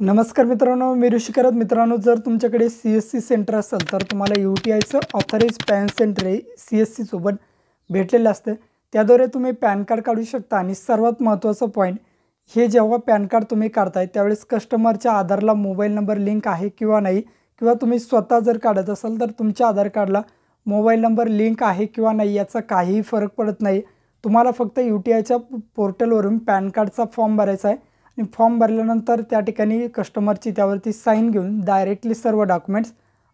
नमस्कार मित्रांनो, मी ऋषी करत. मित्रांनो, जर तुमच्याकडे CSC सेंटर असेल तर तुम्हाला UTIचं ऑथराइज पॅन सेंटर हे CSC सोबत भेटलेलं असतं. त्याद्वारे तुम्ही पॅन कार्ड काढू शकता. आणि सर्वात महत्त्वाचं पॉईंट, हे जेव्हा पॅन कार्ड तुम्ही काढताय त्यावेळेस कस्टमरच्या आधारला मोबाईल नंबर लिंक आहे किंवा नाही, किंवा तुम्ही स्वतः जर काढत असाल तर तुमच्या आधार कार्डला मोबाईल नंबर लिंक आहे किंवा नाही याचा काहीही फरक पडत नाही. तुम्हाला फक्त UTIच्या पोर्टलवरून पॅन कार्डचा फॉर्म भरायचा आहे. आणि फॉर्म भरल्यानंतर त्या ठिकाणी कस्टमरची त्यावरती साईन घेऊन डायरेक्टली सर्व डॉक्युमेंट्स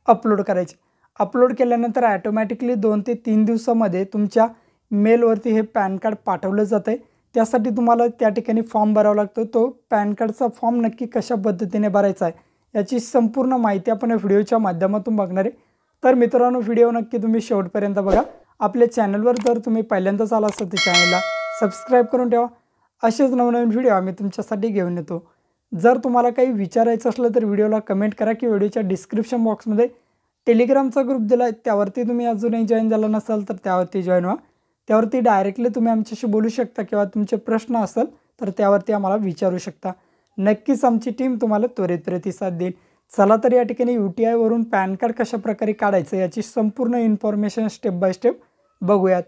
अपलोड करायचे. अपलोड केल्यानंतर ॲटोमॅटिकली 2 ते 3 दिवसामध्ये तुमच्या मेलवरती हे पॅन कार्ड पाठवलं जातं आहे. त्यासाठी तुम्हाला त्या ठिकाणी फॉर्म भरावा लागतो. तो पॅन कार्डचा फॉर्म नक्की कशा पद्धतीने भरायचा आहे याची संपूर्ण माहिती आपण या व्हिडिओच्या माध्यमातून बघणार आहे. तर मित्रांनो, व्हिडिओ नक्की तुम्ही शेवटपर्यंत बघा. आपल्या चॅनलवर जर तुम्ही पहिल्यांदाच आला असाल तर चॅनलला सबस्क्राईब करून ठेवा. असेच नवनवीन व्हिडिओ आम्ही तुमच्यासाठी घेऊन येतो. जर तुम्हाला काही विचारायचं असलं तर व्हिडिओला कमेंट करा, की व्हिडिओच्या डिस्क्रिप्शन बॉक्समध्ये टेलिग्रामचा ग्रुप दिला आहे, त्यावरती तुम्ही अजूनही जॉईन झाला नसाल तर त्यावरती जॉईन व्हा. त्यावरती डायरेक्टली तुम्ही आमच्याशी बोलू शकता किंवा तुमचे प्रश्न असेल तर त्यावरती आम्हाला विचारू शकता. नक्कीच आमची टीम तुम्हाला त्वरित प्रतिसाद देईल. चला तर या ठिकाणी UTIवरून पॅन कार्ड कशाप्रकारे काढायचं याची संपूर्ण इन्फॉर्मेशन स्टेप बाय स्टेप बघूयात.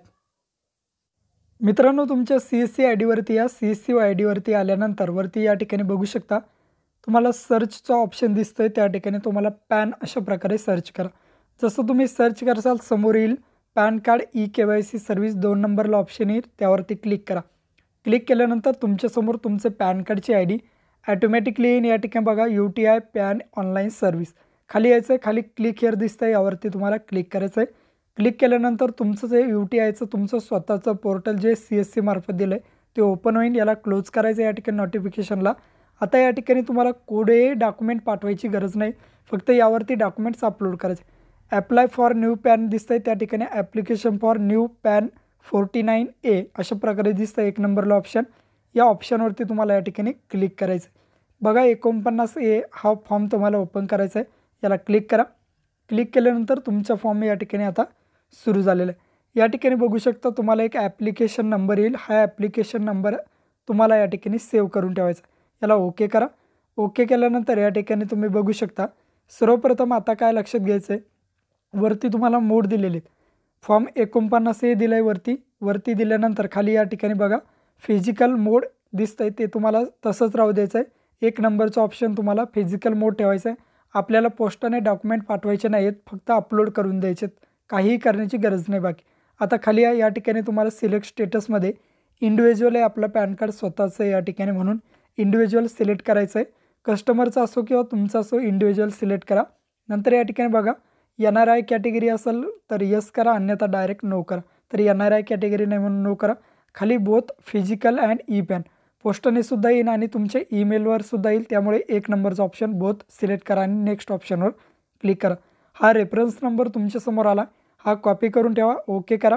मित्रांनो, तुमच्या CSC ID वरती या. CSC ID वरती आल्यानंतर वरती या ठिकाणी बघू शकता तुम्हाला सर्चचा ऑप्शन दिसतोय. त्या ठिकाणी तुम्हाला पॅन अशा प्रकारे सर्च करा. जसं तुम्ही सर्च करसाल समोर येईल पॅन कार्ड eKYC सर्व्हिस 2 नंबरला ऑप्शन येईल, त्यावरती क्लिक करा. क्लिक केल्यानंतर तुमच्यासमोर तुमचे पॅन कार्डची ID ॲटोमॅटिकली येईल. या ठिकाणी बघा UTI पॅन ऑनलाईन सर्व्हिस खाली यायचं आहे. खाली क्लिक हिअर दिसतं आहे, यावरती तुम्हाला क्लिक करायचं आहे. क्लिक केल्यानंतर तुमचं जे UTIचं तुमचं स्वतःचं पोर्टल जे CSC मार्फत दिलं आहे ते ओपन होईल. याला क्लोज करायचं या ठिकाणी नोटिफिकेशनला. आता या ठिकाणी तुम्हाला कोणतेही डॉक्युमेंट पाठवायची गरज नाही, फक्त यावरती डॉक्युमेंट्स अपलोड करायचे. ॲप्लाय फॉर न्यू पॅन दिसतं आहे, त्या ठिकाणी application for new pan 49A अशा प्रकारे दिसतं आहे 1 नंबरला ऑप्शन. या ऑप्शनवरती तुम्हाला या ठिकाणी क्लिक करायचं. बघा 49A हा फॉर्म तुम्हाला ओपन करायचा आहे. याला क्लिक करा. क्लिक केल्यानंतर तुमचा फॉर्म या ठिकाणी आता सुरू झालेलं आहे. या ठिकाणी बघू शकता तुम्हाला एक ॲप्लिकेशन नंबर येईल. हा ॲप्लिकेशन नंबर तुम्हाला या ठिकाणी सेव्ह करून ठेवायचा. याला ओके करा. ओके केल्यानंतर या ठिकाणी तुम्ही बघू शकता सर्वप्रथम आता काय लक्षात घ्यायचं आहे, वरती तुम्हाला मोड दिलेले आहेत. फॉर्म 49A दिलं आहे वरती. वरती दिल्यानंतर खाली या ठिकाणी बघा फिजिकल मोड दिसतं आहे, ते तुम्हाला तसंच राहू द्यायचं आहे. 1 नंबरचं ऑप्शन तुम्हाला फिजिकल मोड ठेवायचं आहे. आपल्याला पोस्टाने डॉक्युमेंट पाठवायचे नाहीत, फक्त अपलोड करून द्यायचे, काहीही करण्याची गरज नाही बाकी. आता खाली या ठिकाणी तुम्हाला सिलेक्ट स्टेटसमध्ये इंडिव्हिज्युअल आहे, आपलं पॅन कार्ड स्वतःचं आहे या ठिकाणी, म्हणून इंडिव्हिज्युअल सिलेक्ट करायचं आहे. कस्टमरचा असो किंवा तुमचा असो इंडिव्हिज्युअल सिलेक्ट करा. नंतर या ठिकाणी बघा NRI कॅटेगरी असेल तर यस करा, अन्यथा डायरेक्ट नो करा. तर NRI कॅटेगरी नाही म्हणून नो करा. खाली बोथ फिजिकल अँड ई-पॅन पोस्टाने सुद्धा येईल आणि तुमच्या ईमेलवर सुद्धा येईल, त्यामुळे 1 नंबरचा ऑप्शन बोथ सिलेक्ट करा आणि नेक्स्ट ऑप्शनवर क्लिक करा. हा रेफरन्स नंबर तुमच्यासमोर आला, हा कॉपी करून ठेवा. ओके करा.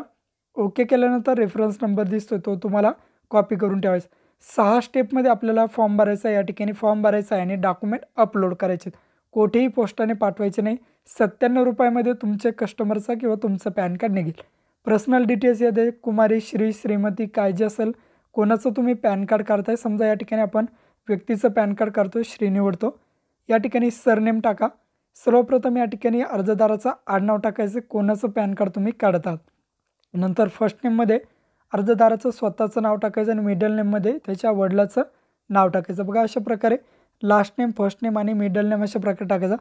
ओके केल्यानंतर रेफरन्स नंबर दिसतो तो तुम्हाला कॉपी करून ठेवायचा. 6 स्टेपमध्ये आपल्याला फॉर्म भरायचा आहे. या ठिकाणी फॉर्म भरायचा आहे आणि डॉक्युमेंट अपलोड करायचे. कोठेही पोस्टाने पाठवायचे नाही. 97 रुपयामध्ये तुमच्या कस्टमरचा किंवा तुमचं पॅन कार्ड निघेल. पर्सनल डिटेल्स यामध्ये कुमारी, श्री, श्रीमती काय जे असेल, कोणाचं तुम्ही पॅन कार्ड काढताय, समजा या ठिकाणी आपण व्यक्तीचं पॅन कार्ड काढतो, श्री निवडतो. या ठिकाणी सरनेम टाका. सर्वप्रथम या ठिकाणी अर्जदाराचं आडनाव टाकायचं, कोणाचं पॅन कार्ड तुम्ही काढतात. नंतर फर्स्ट नेममध्ये अर्जदाराचं स्वतःचं नाव टाकायचं आणि मिडल नेममध्ये त्याच्या वडिलाचं नाव टाकायचं. बघा अशा प्रकारे लास्ट नेम, फर्स्ट नेम आणि मिडल नेम अशा प्रकारे टाकायचा.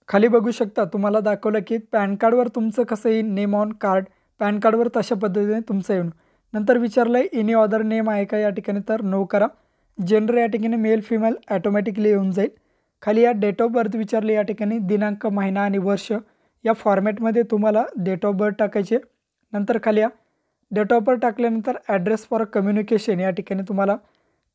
खाली बघू शकता तुम्हाला दाखवलं की पॅन कार्डवर तुमचं कसं येईल, नेम ऑन कार्ड, पॅन कार्डवर तशा पद्धतीने तुमचं येऊन. नंतर विचारलं आहे एनी अदर नेम आहे का या ठिकाणी, तर नो करा. जेंडर या ठिकाणी मेल फिमेल ॲटोमॅटिकली येऊन जाईल. खाली या डेट ऑफ बर्थ विचारले, या ठिकाणी दिनांक, महिना आणि वर्ष या फॉर्मॅटमध्ये तुम्हाला डेट ऑफ बर्थ टाकायचे. नंतर खाली या डेट ऑफ बर्थ टाकल्यानंतर ॲड्रेस फॉर कम्युनिकेशन या ठिकाणी तुम्हाला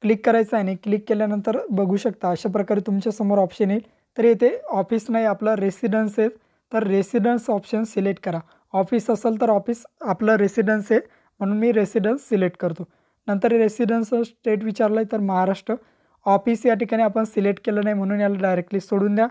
क्लिक करायचं आहे. आणि क्लिक केल्यानंतर बघू शकता अशा प्रकारे तुमच्यासमोर ऑप्शन येईल. तर येथे ऑफिस नाही, आपलं रेसिडन्स आहे, तर रेसिडन्स ऑप्शन सिलेक्ट करा. ऑफिस असेल तर ऑफिस, आपलं रेसिडन्स आहे म्हणून मी रेसिडन्स सिलेक्ट करतो. नंतर रेसिडन्स स्टेट विचारलं आहे तर महाराष्ट्र. ऑफिस या ठिकाणी आपण सिलेक्ट केलं नाही म्हणून याला डायरेक्टली सोडून द्या.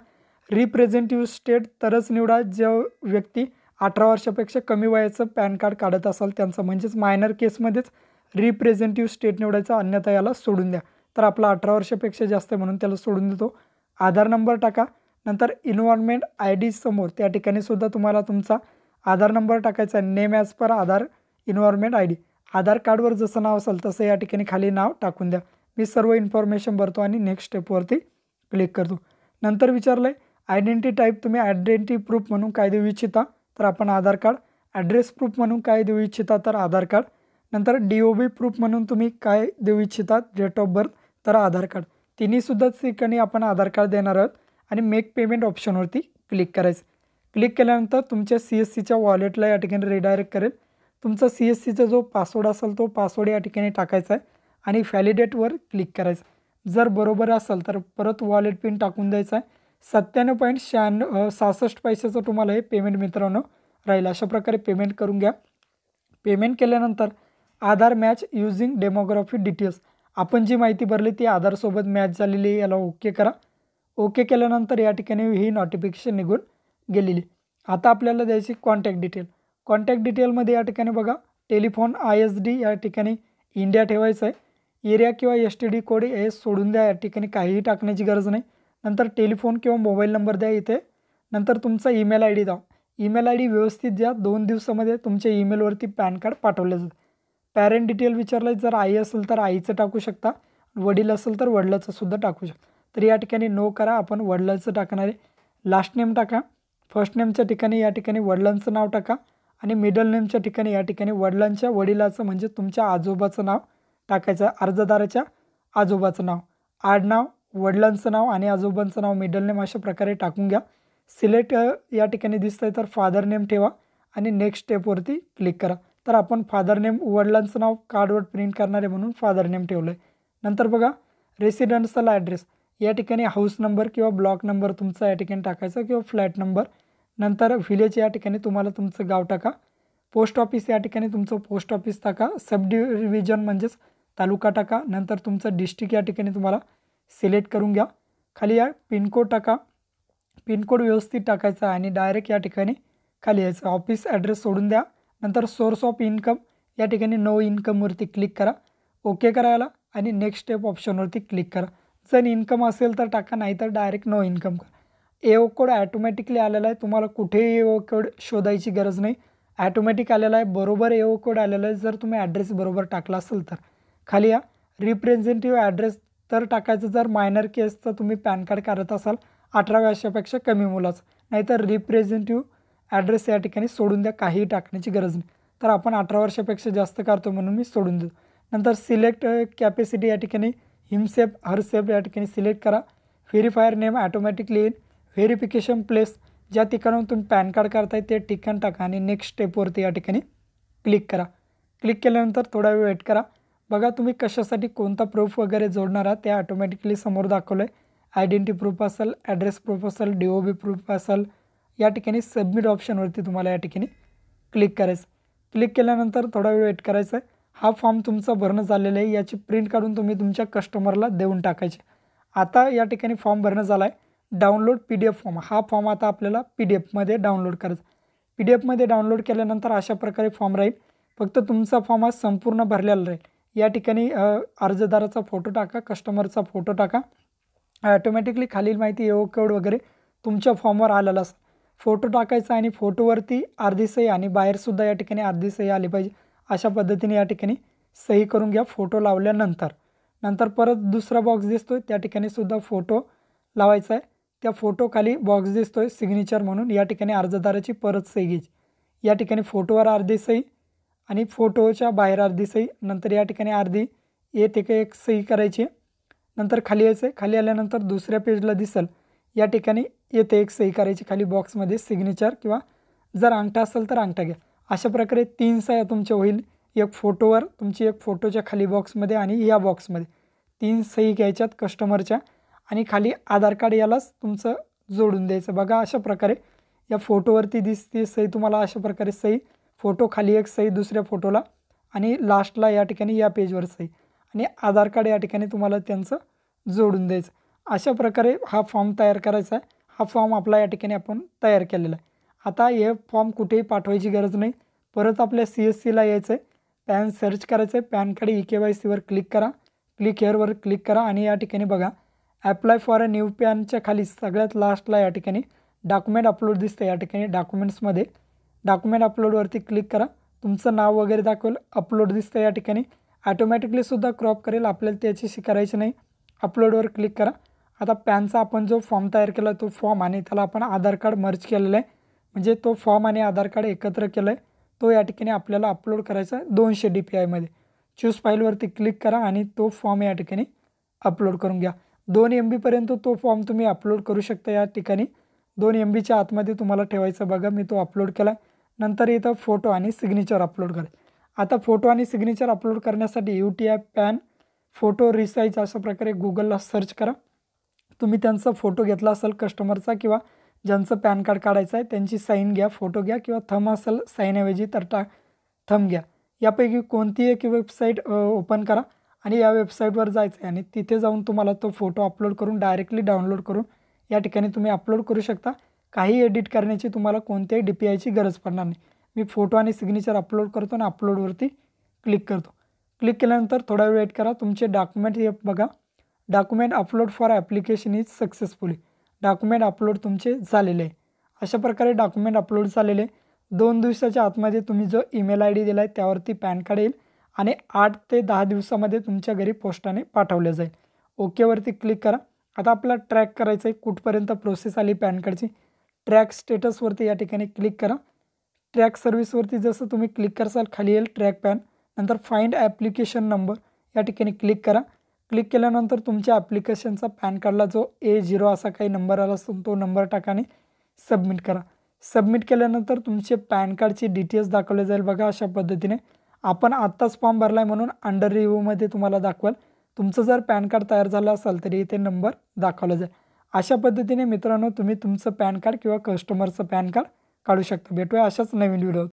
रिप्रेझेंटेटिव्ह स्टेट तरच निवडा जो व्यक्ती 18 वर्षापेक्षा कमी वयाचं पॅन कार्ड काढत असाल त्यांचं, म्हणजेच मायनर केसमध्येच रिप्रेझेंटेटिव्ह स्टेट निवडायचा, अन्यथा याला सोडून द्या. तर आपला 18 वर्षापेक्षा जास्त आहे म्हणून त्याला सोडून देतो. आधार नंबर टाका. नंतर इन्व्हॉल्वमेंट आय डी समोर त्या ठिकाणी सुद्धा तुम्हाला तुमचा आधार नंबर टाकायचा आहे. Name as per Aadhaar involvement I D. Aadhaar कार्डवर जसं नाव असेल तसं या ठिकाणी खाली नाव टाकून द्या. मी सर्व इन्फॉर्मेशन भरतो आणि नेक्स्ट स्टेपवरती क्लिक करतो. नंतर विचारलं आहे आयडेंटिटी टाईप तुम्ही आयडेंटिटी प्रूफ म्हणून काय देऊ इच्छिता, तर आपण आधार कार्ड. ॲड्रेस प्रूफ म्हणून काय देऊ इच्छिता, तर आधार कार्ड. नंतर DOB प्रूफ म्हणून तुम्ही काय देऊ इच्छिता, डेट ऑफ बर्थ, तर आधार कार्ड. तिन्हीसुद्धा ठिकाणी आपण आधार कार्ड देणार आहोत आणि मेक पेमेंट ऑप्शनवरती क्लिक करायचं. क्लिक केल्यानंतर तुमच्या CSCच्या वॉलेटला या ठिकाणी रिडायरेक्ट करेल. तुमचा CSCचा जो पासवर्ड असेल तो पासवर्ड या ठिकाणी टाकायचा आहे आणि व्हॅलिडेटवर क्लिक करायचं. जर बरोबर असेल तर परत वॉलेट पिन टाकून द्यायचा आहे. 97.66 तुम्हाला हे पेमेंट मित्रांनो राहील. अशा प्रकारे पेमेंट करून घ्या. पेमेंट केल्यानंतर आधार मॅच युजिंग डेमोग्राफी डिटेल्स, आपण जी माहिती भरली ती आधारसोबत मॅच झालेली आहे, याला ओके करा. ओके केल्यानंतर या ठिकाणी ही नोटिफिकेशन निघून गेलेली. आता आपल्याला द्यायची कॉन्टॅक्ट डिटेल. कॉन्टॅक्ट डिटेलमध्ये या ठिकाणी बघा टेलिफोन ISD या ठिकाणी इंडिया ठेवायचं आहे. एरिया किंवा STD कोड हे सोडून द्या, या ठिकाणी काहीही टाकण्याची गरज नाही. नंतर टेलिफोन किंवा मोबाईल नंबर द्या इथे. नंतर तुमचा ईमेल ID द्या. ईमेल ID व्यवस्थित द्या. 2 दिवसामध्ये तुमच्या ईमेलवरती पॅन कार्ड पाठवलं जातं. पॅरेंट डिटेल विचारलं, जर आई असेल तर आईचं टाकू शकता, वडील असेल तर वडिलाचं सुद्धा टाकू शकता. तर या ठिकाणी नो करा, आपण वडिलांचं टाकणार आहे. लास्ट नेम टाका. फर्स्ट नेमच्या ठिकाणी या ठिकाणी वडिलांचं नाव टाका आणि मिडल नेमच्या ठिकाणी या ठिकाणी वडिलांच्या वडिलाचं म्हणजे तुमच्या आजोबाचं नाव टाकायचं. अर्जदाराच्या आजोबाचं नाव, आडनाव, वडिलांचं नाव आणि आजोबांचं नाव, मिडल नेम अशा प्रकारे टाकून घ्या. सिलेक्ट या ठिकाणी दिसतंय तर फादर नेम ठेवा आणि नेक्स्ट स्टेपवरती क्लिक करा. तर आपण फादर नेम वडिलांचं नाव कार्डवर प्रिंट करणार आहे म्हणून फादर नेम ठेवलं आहे. नंतर बघा रेसिडेन्शियल ॲड्रेस, या ठिकाणी हाऊस नंबर किंवा ब्लॉक नंबर तुमचा या ठिकाणी टाकायचा किंवा फ्लॅट नंबर. नंतर व्हिलेज या ठिकाणी तुम्हाला तुमचं गाव टाका. पोस्ट ऑफिस या ठिकाणी तुमचं पोस्ट ऑफिस टाका. सब डिव्हिजन म्हणजेच तालुका टाका. नंतर तुमचं डिस्ट्रिक्ट या ठिकाणी तुम्हाला सिलेक्ट करून घ्या. खाली या पिनकोड टाका. पिनकोड व्यवस्थित टाकायचा आणि डायरेक्ट या ठिकाणी खाली यायचं. ऑफिस ॲड्रेस सोडून द्या. नंतर सोर्स ऑफ इन्कम या ठिकाणी नो इन्कमवरती क्लिक करा. ओके करायला आणि नेक्स्ट स्टेप ऑप्शनवरती क्लिक करा. जर इन्कम असेल तर टाका, नाही तर डायरेक्ट नो इन्कम करा. AO कोड ॲटोमॅटिकली आलेला आहे, तुम्हाला कुठेही AO कोड शोधायची गरज नाही, ॲटोमॅटिक आलेला आहे. बरोबर AO कोड आलेला आहे जर तुम्ही ॲड्रेस बरोबर टाकला असेल तर. खाली या रिप्रेझेंटेटिव्ह ॲड्रेस तर टाकायचं जर मायनर केसचं तुम्ही पॅन कार्ड काढत असाल 18 वर्षापेक्षा कमी मुलाचं, नाहीतर रिप्रेझेंटेटिव्ह ॲड्रेस या ठिकाणी सोडून द्या, काहीही टाकण्याची गरज नाही. तर आपण 18 वर्षापेक्षा जास्त काढतो म्हणून मी सोडून देतो. नंतर सिलेक्ट कॅपॅसिटी या ठिकाणी हिमसेफ हरसेफ या ठिकाणी सिलेक्ट करा. व्हेरीफायर नेम ॲटोमॅटिकली येईल. व्हेरिफिकेशन प्लेस ज्या ठिकाणाहून तुम्ही पॅन कार्ड काढताय ते ठिकाण टाका आणि नेक्स्ट स्टेपवरती या ठिकाणी क्लिक करा. क्लिक केल्यानंतर थोडा वेळ वेट करा. बघा तुम्ही कशासाठी कोणता प्रूफ वगैरे जोडणार आहात ते ॲटोमॅटिकली समोर दाखवलं आहे. आयडेंटिटी प्रूफ असेल, ॲड्रेस प्रूफ असेल, DOB प्रूफ असेल, या ठिकाणी सबमिट ऑप्शनवरती तुम्हाला या ठिकाणी क्लिक करायचं. क्लिक केल्यानंतर थोडा वेळ वेट करायचा आहे. हा फॉर्म तुमचा भरणं झालेला आहे, याची प्रिंट काढून तुम्ही तुमच्या कस्टमरला देऊन टाकायचे. आता या ठिकाणी फॉर्म भरणं झाला आहे. डाउनलोड PDF फॉर्म, हा फॉर्म आता आपल्याला PDFमध्ये डाउनलोड करायचा. PDFमध्ये डाउनलोड केल्यानंतर अशा प्रकारे फॉर्म राहील. फक्त तुमचा फॉर्म हा संपूर्ण भरलेला राहील. या ठिकाणी अर्जदाराचा फोटो टाका, कस्टमरचा फोटो टाका. ॲटोमॅटिकली खालील माहिती AO कोड वगैरे तुमच्या फॉर्मवर आलेला असं फोटो टाकायचा आणि फोटोवरती अर्धी सही आणि बाहेरसुद्धा या ठिकाणी अर्धी सही आली पाहिजे. अशा पद्धतीने या ठिकाणी सही करून घ्या फोटो लावल्यानंतर. नंतर परत दुसरा बॉक्स दिसतो आहे त्या ठिकाणी सुद्धा फोटो लावायचा आहे. त्या फोटोखाली बॉक्स दिसतो आहे सिग्नेचर म्हणून, या ठिकाणी अर्जदाराची परत सही घ्यायची. या ठिकाणी फोटोवर अर्धी सही आणि फोटोच्या बाहेर अर्धी सही, नंतर या ठिकाणी अर्धी येथे एक सही करायची. नंतर खाली यायचं आहे. खाली आल्यानंतर दुसऱ्या पेजला दिसेल या ठिकाणी येथे एक सही करायची खाली बॉक्समध्ये सिग्नेचर किंवा जर अंगठा असेल तर अंगठा घ्या. अशा प्रकारे 3 सह्या तुमच्या होईल. एक फोटोवर तुमची, एक फोटोच्या खाली बॉक्समध्ये आणि या बॉक्समध्ये 3 सही घ्यायच्यात कस्टमरच्या आणि खाली आधार कार्ड यालाच तुमचं जोडून द्यायचं. बघा अशा प्रकारे या फोटोवरती दिसते सही तुम्हाला, अशा प्रकारे सही, फोटो खाली एक सही दुसऱ्या फोटोला आणि लास्टला या ठिकाणी या पेजवर सही आणि आधार कार्ड या ठिकाणी तुम्हाला त्यांचं जोडून द्यायचं. अशा प्रकारे हा फॉर्म तयार करायचा आहे. हा फॉर्म आपला या ठिकाणी आपण तयार केलेला आहे. आता हे फॉर्म कुठेही पाठवायची गरज नाही. परत आपल्या CSCला यायचं आहे. पॅन सर्च करायचं आहे. पॅन कार्ड EKYCवर क्लिक करा. क्लिक हेअरवर क्लिक करा आणि या ठिकाणी बघा ॲप्लाय फॉर अ न्यू पॅनच्या खाली सगळ्यात लास्टला या ठिकाणी डॉक्युमेंट अपलोड दिसतं. या ठिकाणी डॉक्युमेंट्समध्ये डॉक्युमेंट अपलोडवरती क्लिक करा. तुमचं नाव वगैरे दाखवेल, अपलोड दिसतं या ठिकाणी. ॲटोमॅटिकलीसुद्धा क्रॉप करेल, आपल्याला त्याच्याशी करायची नाही. अपलोडवर क्लिक करा. आता पॅनचा आपण जो फॉर्म तयार केला तो फॉर्म आणि त्याला आपण आधार कार्ड मर्ज केलेलं आहे, म्हणजे तो फॉर्म आणि आधार कार्ड एकत्र केलं आहे, तो या ठिकाणी आपल्याला अपलोड करायचा आहे 200 DPIमध्ये. चूज फाईलवरती क्लिक करा आणि तो फॉर्म या ठिकाणी अपलोड करून घ्या. 2 MB तो फॉर्म तुम्ही अपलोड करू शकता. या ठिकाणी 2 MBच्या आतमध्ये तुम्हाला ठेवायचं. बघा मी तो अपलोड केला. नंतर इथं फोटो आणि सिग्नेचर अपलोड करा. आता फोटो आणि सिग्नेचर अपलोड करण्यासाठी UTI पॅन फोटो रिसाईज अशा प्रकारे गुगलला सर्च करा. तुम्ही त्यांचा फोटो घेतला असेल कस्टमरचा किंवा ज्यांचं पॅन कार्ड काढायचं आहे त्यांची साईन घ्या, फोटो घ्या किंवा थंब असेल साईनऐवजी तर थंब घ्या. यापैकी कोणतीही एक वेबसाईट ओपन करा आणि या वेबसाईटवर जायचं आहे आणि तिथे जाऊन तुम्हाला तो फोटो अपलोड करून डायरेक्टली डाउनलोड करून या ठिकाणी तुम्ही अपलोड करू शकता. काही एडिट करण्याची तुम्हाला कोणत्याही DPIची गरज पडणार नाही. मी फोटो आणि सिग्नेचर अपलोड करतो आणि अपलोडवरती क्लिक करतो. क्लिक केल्यानंतर थोडा वेळ वेट करा. तुमचे डॉक्युमेंट हे बघा, document upload for application is successfully. Document upload तुमचे झालेले आहे. अशा प्रकारे डॉक्युमेंट अपलोड झालेले. 2 दिवसाच्या आतमध्ये तुम्ही जो ईमेल ID दिला आहे त्यावरती पॅन कार्ड येईल आणि 8 ते 10 दिवसामध्ये तुमच्या घरी पोस्टाने पाठवले जाईल. ओकेवरती क्लिक करा. आता आपल्याला ट्रॅक करायचं आहे कुठपर्यंत प्रोसेस आली पॅन कार्डची. ट्रॅक स्टेटसवरती या ठिकाणी क्लिक करा. ट्रॅक सर्व्हिसवरती जसं तुम्ही क्लिक करसाल खाली येईल ट्रॅक पॅन. नंतर फाइंड ॲप्लिकेशन नंबर या ठिकाणी क्लिक करा. क्लिक केल्यानंतर तुमच्या ॲप्लिकेशनचा पॅन कार्डला जो A0 असा काही नंबर आला असतो तो नंबर टाका आणि सबमिट करा. सबमिट केल्यानंतर तुमचे पॅन कार्डची डिटेल्स दाखवले जाईल. बघा अशा पद्धतीने आपण आत्ताच फॉर्म भरला आहे म्हणून अंडर रिव्ह्यूमध्ये तुम्हाला दाखवाल. तुमचं जर पॅन कार्ड तयार झालं असेल तरी इथे नंबर दाखवला जाईल. अशा पद्धतीने मित्रांनो तुम्ही तुमचं पॅन कार्ड किंवा कस्टमरचं पॅन कार्ड काढू शकता. भेटूया अशाच नवीन व्हिडिओ.